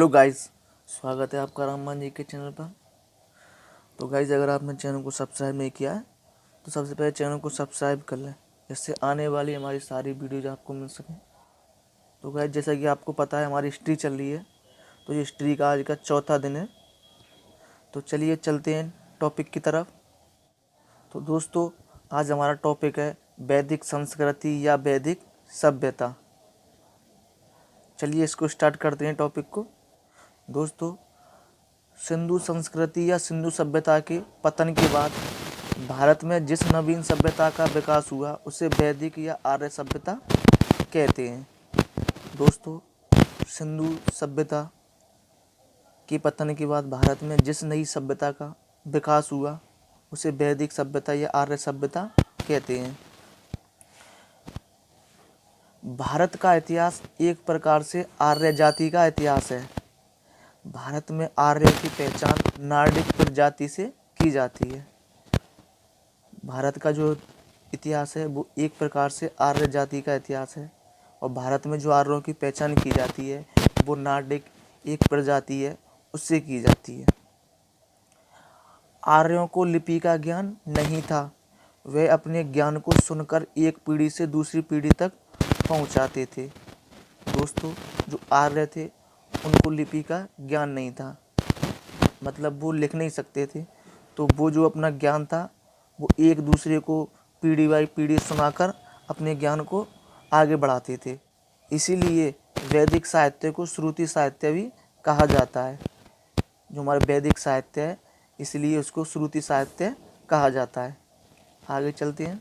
Hello guys, स्वागत है आपका राममान जी के चैनल पर। तो गाइस, अगर आपने चैनल को सब्सक्राइब नहीं किया है तो सबसे पहले चैनल को सब्सक्राइब कर लें, जिससे आने वाली हमारी सारी वीडियोज आपको मिल सकें। तो गाइस, जैसा कि आपको पता है हमारी हिस्ट्री चल रही है, तो ये हिस्ट्री का आज का चौथा दिन है। तो चलिए चलते हैं टॉपिक की तरफ। तो दोस्तों, आज हमारा टॉपिक है वैदिक संस्कृति या वैदिक सभ्यता। चलिए इसको स्टार्ट करते हैं टॉपिक को। दोस्तों, सिंधु संस्कृति या सिंधु सभ्यता के पतन के बाद भारत में जिस नवीन सभ्यता का विकास हुआ उसे वैदिक या आर्य सभ्यता कहते हैं। दोस्तों, सिंधु सभ्यता के पतन के बाद भारत में जिस नई सभ्यता का विकास हुआ उसे वैदिक सभ्यता या आर्य सभ्यता कहते हैं। भारत का इतिहास एक प्रकार से आर्य जाति का इतिहास है। भारत में आर्यों की पहचान नार्डिक प्रजाति से की जाती है। भारत का जो इतिहास है वो एक प्रकार से आर्य जाति का इतिहास है, और भारत में जो आर्यों की पहचान की जाती है वो नार्डिक एक प्रजाति है, उससे की जाती है। आर्यों को लिपि का ज्ञान नहीं था। वे अपने ज्ञान को सुनकर एक पीढ़ी से दूसरी पीढ़ी तक पहुंचाते थे। दोस्तों, जो आर्य थे उनको लिपि का ज्ञान नहीं था, मतलब वो लिख नहीं सकते थे। तो वो जो अपना ज्ञान था वो एक दूसरे को पीढ़ी बाई पीढ़ी सुनाकर अपने ज्ञान को आगे बढ़ाते थे। इसीलिए वैदिक साहित्य को श्रुति साहित्य भी कहा जाता है। जो हमारा वैदिक साहित्य है इसलिए उसको श्रुति साहित्य कहा जाता है। आगे चलते हैं।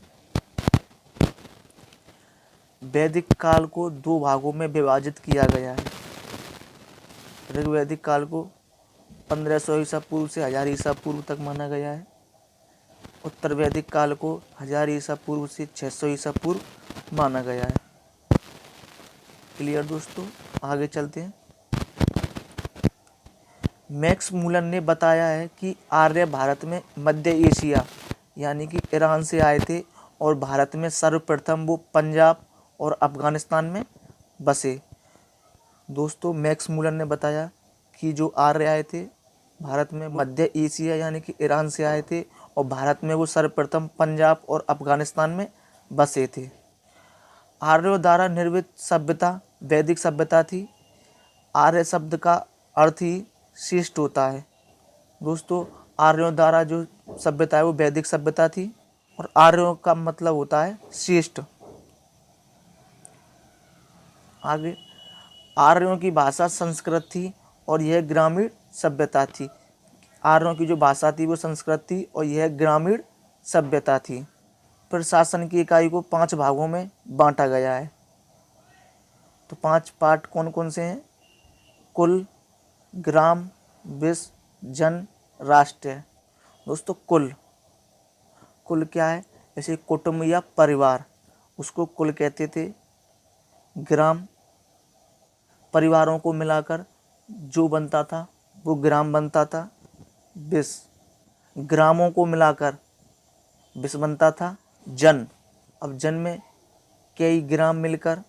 वैदिक काल को दो भागों में विभाजित किया गया है। ऋग्वैदिक काल को 1500 ईसा पूर्व से 1000 ईसा पूर्व तक माना गया है। उत्तर वैदिक काल को 1000 ईसा पूर्व से 600 ईसा पूर्व माना गया है। क्लियर दोस्तों, आगे चलते हैं। मैक्स मूलन ने बताया है कि आर्य भारत में मध्य एशिया यानी कि ईरान से आए थे, और भारत में सर्वप्रथम वो पंजाब और अफगानिस्तान में बसे। दोस्तों, मैक्स मूलन ने बताया कि जो आर्य आए थे भारत में मध्य एशिया यानी कि ईरान से आए थे, और भारत में वो सर्वप्रथम पंजाब और अफगानिस्तान में बसे थे। आर्यों द्वारा निर्मित सभ्यता वैदिक सभ्यता थी। आर्य शब्द का अर्थ ही श्रेष्ठ होता है। दोस्तों, आर्यों द्वारा जो सभ्यता है वो वैदिक सभ्यता थी, और आर्यों का मतलब होता है श्रेष्ठ। आगे, आर्यों की भाषा संस्कृत थी और यह ग्रामीण सभ्यता थी। आर्यों की जो भाषा थी वो संस्कृत थी और यह ग्रामीण सभ्यता थी। प्रशासन की इकाई को 5 भागों में बांटा गया है। तो 5 पार्ट कौन कौन से हैं? कुल, ग्राम, विश्व, जन, राष्ट्र। दोस्तों, कुल क्या है? जैसे कुटुंब या परिवार, उसको कुल कहते थे। ग्राम, परिवारों को मिलाकर जो बनता था वो ग्राम बनता था। विश्व, ग्रामों को मिलाकर विश्व बनता था। जन, अब जन में कई ग्राम मिलकर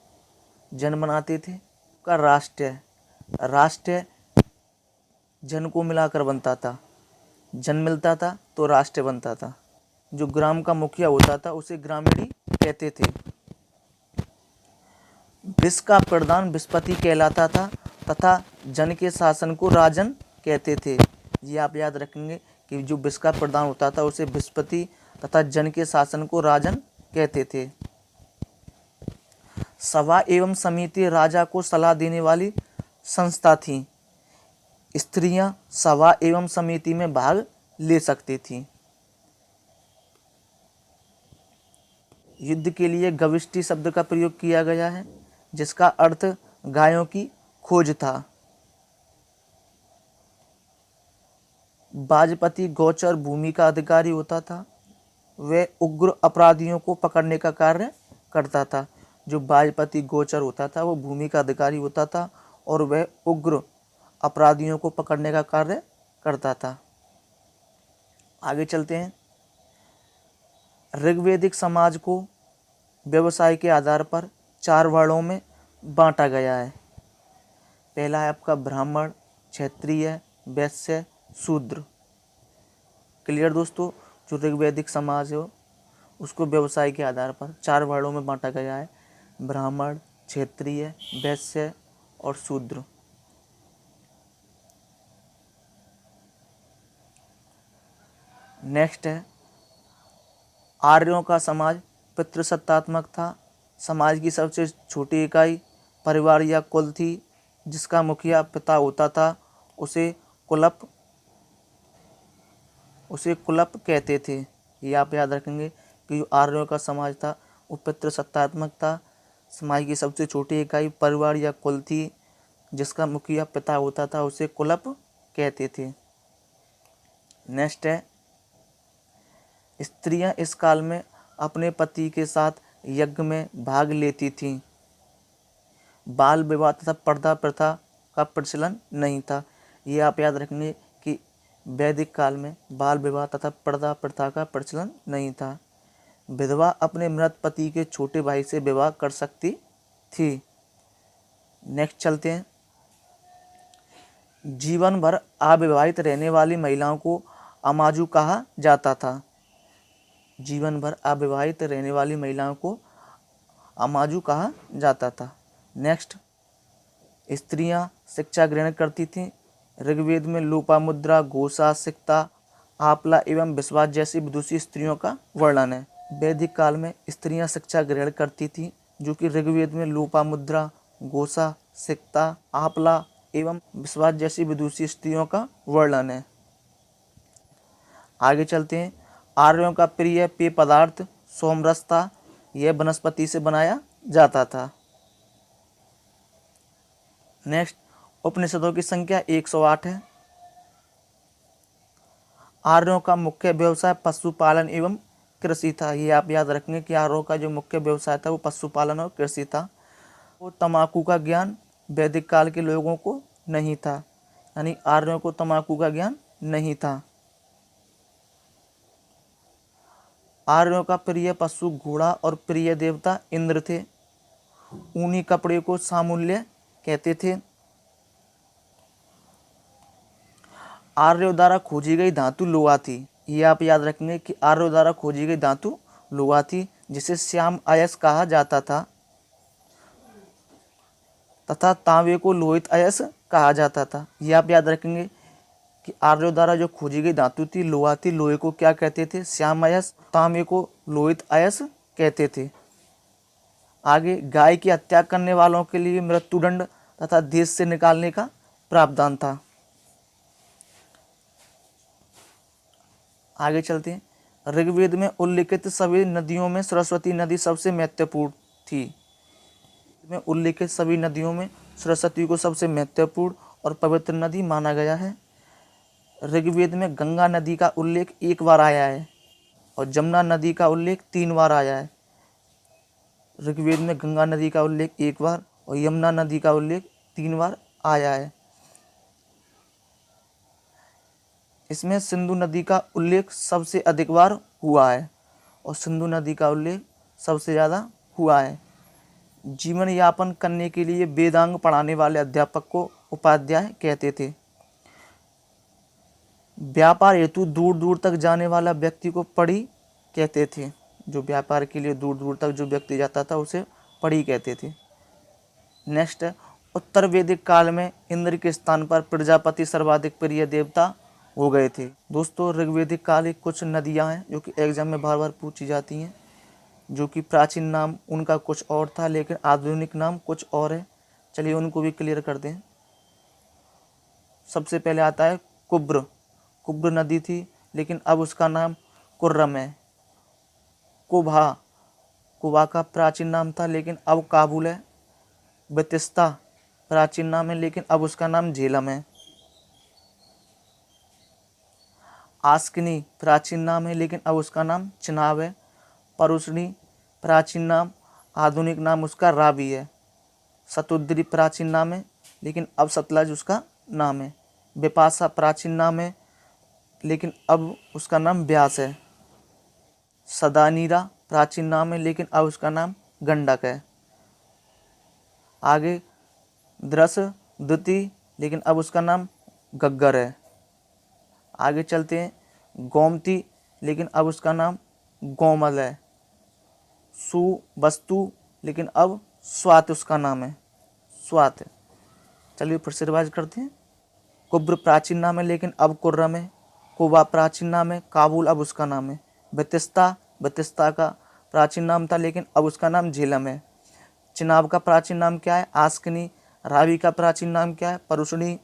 जन बनाते थे। का राष्ट्र जन को मिलाकर बनता था। जन मिलता था तो राष्ट्र बनता था। जो ग्राम का मुखिया होता था उसे ग्रामीणी कहते थे। विश्व का प्रधान विस्पति कहलाता था तथा जन के शासन को राजन कहते थे। ये आप याद रखेंगे कि जो विश्व का प्रधान होता था उसे विस्पति तथा जन के शासन को राजन कहते थे। सभा एवं समिति राजा को सलाह देने वाली संस्था थी। स्त्रियां सभा एवं समिति में भाग ले सकती थीं। युद्ध के लिए गविष्टि शब्द का प्रयोग किया गया है, जिसका अर्थ गायों की खोज था। वाजपति गोचर भूमि का अधिकारी होता था। वह उग्र अपराधियों को पकड़ने का कार्य करता था। जो वाजपति गोचर होता था वो भूमि का अधिकारी होता था, और वह उग्र अपराधियों को पकड़ने का कार्य करता था। आगे चलते हैं। ऋग्वैदिक समाज को व्यवसाय के आधार पर 4 वर्णों में बांटा गया है। पहला है आपका ब्राह्मण, क्षत्रिय, वैश्य, शूद्र। क्लियर दोस्तों। जो ऋग्वैदिक समाज है उसको व्यवसाय के आधार पर 4 वर्णों में बांटा गया है, ब्राह्मण, क्षत्रिय, वैश्य और शूद्र। नेक्स्ट है, आर्यों का समाज पितृसत्तात्मक था। समाज की सबसे छोटी इकाई परिवार या कुल थी। जिसका मुखिया पिता होता था उसे कुलप कहते थे। ये आप याद रखेंगे कि जो आर्यों का समाज था वो पितृसत्तात्मक था। समाज की सबसे छोटी इकाई परिवार या कुल थी। जिसका मुखिया पिता होता था उसे कुलप कहते थे। नेक्स्ट है, स्त्रियां इस काल में अपने पति के साथ यज्ञ में भाग लेती थीं। बाल विवाह तथा पर्दा प्रथा का प्रचलन नहीं था। ये आप याद रखेंगे कि वैदिक काल में बाल विवाह तथा पर्दा प्रथा का प्रचलन नहीं था। विधवा अपने मृत पति के छोटे भाई से विवाह कर सकती थी। नेक्स्ट चलते हैं, जीवन भर अविवाहित रहने वाली महिलाओं को अमाजु कहा जाता था। जीवन भर अविवाहित रहने वाली महिलाओं को अमाजु कहा जाता था। नेक्स्ट, स्त्रियां शिक्षा ग्रहण करती थीं। ऋग्वेद में लोपामुद्रा, घोषा, सिक्ता, आपला एवं विश्वास जैसी विदुषी स्त्रियों का वर्णन है। वैदिक काल में स्त्रियां शिक्षा ग्रहण करती थीं, जो कि ऋग्वेद में लोपामुद्रा, घोषा, सिक्ता, आपला एवं विश्वास जैसी विदुषी स्त्रियों का वर्णन है। आगे चलते हैं, आर्यों का प्रिय पेय पदार्थ सोमरस था। यह वनस्पति से बनाया जाता था। नेक्स्ट, उपनिषदों की संख्या 108 है। आर्यों का मुख्य व्यवसाय पशुपालन एवं कृषि था। ये आप याद रखेंगे कि आर्यों का जो मुख्य व्यवसाय था वो पशुपालन और कृषि था। वो तंबाकू का ज्ञान वैदिक काल के लोगों को नहीं था, यानी आर्यों को तंबाकू का ज्ञान नहीं था। आर्यों का प्रिय पशु घोड़ा और प्रिय देवता इंद्र थे। ऊनी कपड़े को सामूल्य कहते थे। आर्यों द्वारा खोजी गई धातु लोहा थी। ये आप याद रखेंगे कि आर्यों द्वारा खोजी गई धातु लोहा थी, जिसे श्याम अयस्क कहा जाता था तथा तांबे को लोहित अयस्क कहा जाता था। ये आप याद रखेंगे कि आर्यों द्वारा जो खोजी गई धातु थी लोहा थी। लोहे को क्या कहते थे? श्याम अयस्क। तांबे को लोहित अयस्क कहते थे। आगे, गाय की हत्या करने वालों के लिए मृत्युदंड तथा देश से निकालने का प्रावधान था। आगे चलते हैं, ऋग्वेद में उल्लिखित सभी नदियों में सरस्वती नदी सबसे महत्वपूर्ण थी। में उल्लिखित सभी नदियों में सरस्वती को सबसे महत्वपूर्ण और पवित्र नदी माना गया है। ऋग्वेद में गंगा नदी का उल्लेख 1 बार आया है और जमुना नदी का उल्लेख 3 बार आया है। ऋग्वेद में गंगा नदी का उल्लेख 1 बार और यमुना नदी का उल्लेख 3 बार आया है। इसमें सिंधु नदी का उल्लेख सबसे अधिक बार हुआ है और सिंधु नदी का उल्लेख सबसे ज़्यादा हुआ है। जीवन यापन करने के लिए वेदांग पढ़ाने वाले अध्यापक को उपाध्याय कहते थे। व्यापार हेतु दूर दूर तक जाने वाला व्यक्ति को पढ़ी कहते थे। जो व्यापार के लिए दूर दूर तक जो व्यक्ति जाता था उसे पढ़ी कहते थे। नेक्स्ट है, उत्तर वैदिक काल में इंद्र के स्थान पर प्रजापति सर्वाधिक प्रिय देवता हो गए थे। दोस्तों, ऋग्वैदिक काल की कुछ नदियां हैं जो कि एग्जाम में बार बार पूछी जाती हैं, जो कि प्राचीन नाम उनका कुछ और था लेकिन आधुनिक नाम कुछ और है। चलिए उनको भी क्लियर कर दें। सबसे पहले आता है कुब्र। कुब्र नदी थी लेकिन अब उसका नाम कुर्रम है। कुभा, कुबा का प्राचीन नाम था लेकिन अब काबुल है। बतिस्ता प्राचीन नाम है लेकिन अब उसका नाम झेलम है। आस्किनी प्राचीन नाम है लेकिन अब उसका नाम चिनाब है। परुष्णी प्राचीन नाम, आधुनिक नाम उसका रावी है। शतुद्री प्राचीन नाम है लेकिन अब सतलज उसका नाम है। बिपाशा प्राचीन नाम है लेकिन अब उसका नाम व्यास है। सदानीरा प्राचीन नाम है लेकिन अब उसका नाम गंडक है। आगे द्रस द्वितीय, लेकिन अब उसका नाम गग्गर है। आगे चलते हैं। गोमती, लेकिन अब उसका नाम गोमल है। सुवस्तु, लेकिन अब स्वात उसका नाम है, स्वात। चलिए फिर से रिवाइज करते हैं। कुब्र प्राचीन नाम है, लेकिन अब कुर्रम है। कुबा प्राचीन नाम है, काबुल अब उसका नाम है। बतिस्ता, बतिस्ता का प्राचीन नाम था, लेकिन अब उसका नाम झेलम है। चिनाब का प्राचीन नाम क्या है? आस्कनी। रावी का प्राचीन नाम क्या है? परुषणी।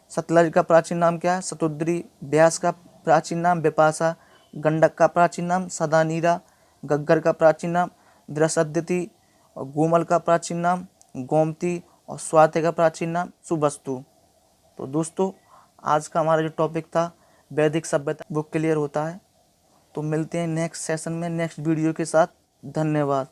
सतलज का प्राचीन नाम क्या है? सतुद्री। ब्यास का प्राचीन नाम बिपाशा। गंडक का प्राचीन नाम सदानीरा। गग्गर का प्राचीन नाम द्रसद्यति। और गोमल का प्राचीन नाम गोमती। और स्वाति का प्राचीन नाम सुबस्तु। तो दोस्तों, आज का हमारा जो टॉपिक था वैदिक सभ्यता, वो क्लियर होता है। तो मिलते हैं नेक्स्ट सेशन में नेक्स्ट वीडियो के साथ। धन्यवाद।